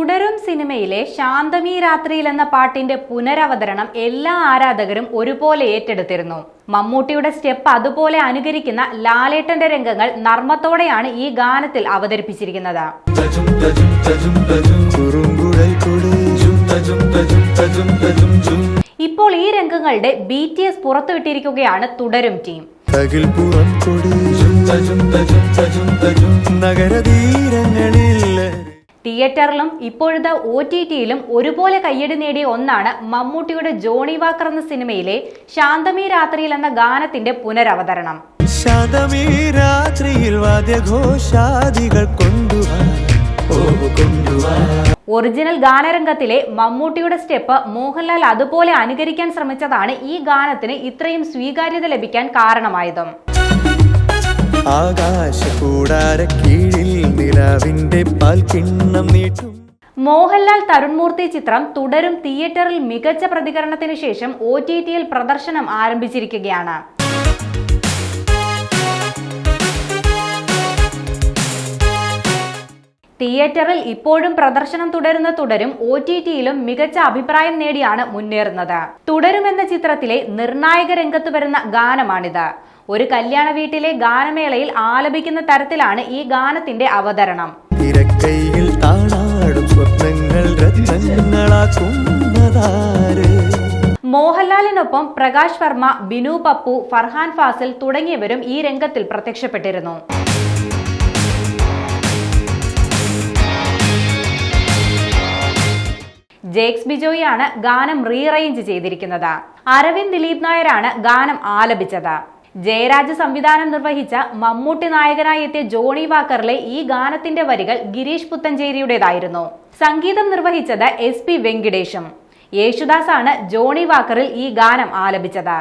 തുടരും സിനിമയിലെ ശാന്തമീ രാത്രിയിൽ എന്ന പാട്ടിന്റെ പുനരവതരണം എല്ലാ ആരാധകരും ഒരുപോലെ ഏറ്റെടുത്തിരുന്നു. മമ്മൂട്ടിയുടെ സ്റ്റെപ്പ് അതുപോലെ അനുകരിക്കുന്ന ലാലേട്ടന്റെ രംഗങ്ങൾ നർമ്മത്തോടെയാണ് ഈ ഗാനത്തിൽ അവതരിപ്പിച്ചിരിക്കുന്നത്. ഇപ്പോൾ ഈ രംഗങ്ങളുടെ BTS പുറത്തുവിട്ടിരിക്കുകയാണ് തുടരും ടീം. തിയേറ്ററിലും ഇപ്പോഴത്തെ OTTയിലും ഒരുപോലെ കയ്യടി നേടിയ ഒന്നാണ് മമ്മൂട്ടിയുടെ ജോണി വാക്കർ എന്ന സിനിമയിലെ ശാന്തമീ രാത്രിയിൽ എന്ന ഗാനത്തിന്റെ പുനരവതരണം. ഒറിജിനൽ ഗാനരംഗത്തിലെ മമ്മൂട്ടിയുടെ സ്റ്റെപ്പ് മോഹൻലാൽ അതുപോലെ അനുകരിക്കാൻ ശ്രമിച്ചതാണ് ഈ ഗാനത്തിന് ഇത്രയും സ്വീകാര്യത ലഭിക്കാൻ കാരണമായതും. മോഹൻലാൽ തരുൺമൂർത്തി ചിത്രം തുടരും തിയേറ്ററിൽ മികച്ച പ്രതികരണത്തിന് ശേഷം OTTയിൽ പ്രദർശനം ആരംഭിച്ചിരിക്കുകയാണ്. തിയേറ്ററിൽ ഇപ്പോഴും പ്രദർശനം തുടരുന്ന തുടരും OTTയിലും മികച്ച അഭിപ്രായം നേടിയാണ് മുന്നേറുന്നത്. തുടരും എന്ന ചിത്രത്തിലെ നിർണായക രംഗത്ത് വരുന്ന ഗാനമാണിത്. ഒരു കല്യാണ വീട്ടിലെ ഗാനമേളയിൽ ആലപിക്കുന്ന തരത്തിലാണ് ഈ ഗാനത്തിന്റെ അവതരണം. മോഹൻലാലിനൊപ്പം പ്രകാശ് വർമ്മ, ബിനു പപ്പു, ഫർഹാൻ ഫാസിൽ തുടങ്ങിയവരും ഈ രംഗത്തിൽ പ്രത്യക്ഷപ്പെട്ടിരുന്നു. ജേക്സ് ബിജോയാണ് ഗാനം റീഅറേഞ്ച് ചെയ്തിരിക്കുന്നത്. അരവിന്ദ് ദിലീപ് നായരാണ് ഗാനം ആലപിച്ചത്. ജയരാജ് സംവിധാനം നിർവഹിച്ച മമ്മൂട്ടി നായകനായി എത്തിയ ജോണി വാക്കറിലെ ഈ ഗാനത്തിന്റെ വരികൾ ഗിരീഷ് പുത്തഞ്ചേരിയുടേതായിരുന്നു. സംഗീതം നിർവഹിച്ചത് SP വെങ്കിടേഷും. യേശുദാസ് ആണ് ജോണി വാക്കറിൽ ഈ ഗാനം ആലപിച്ചത്.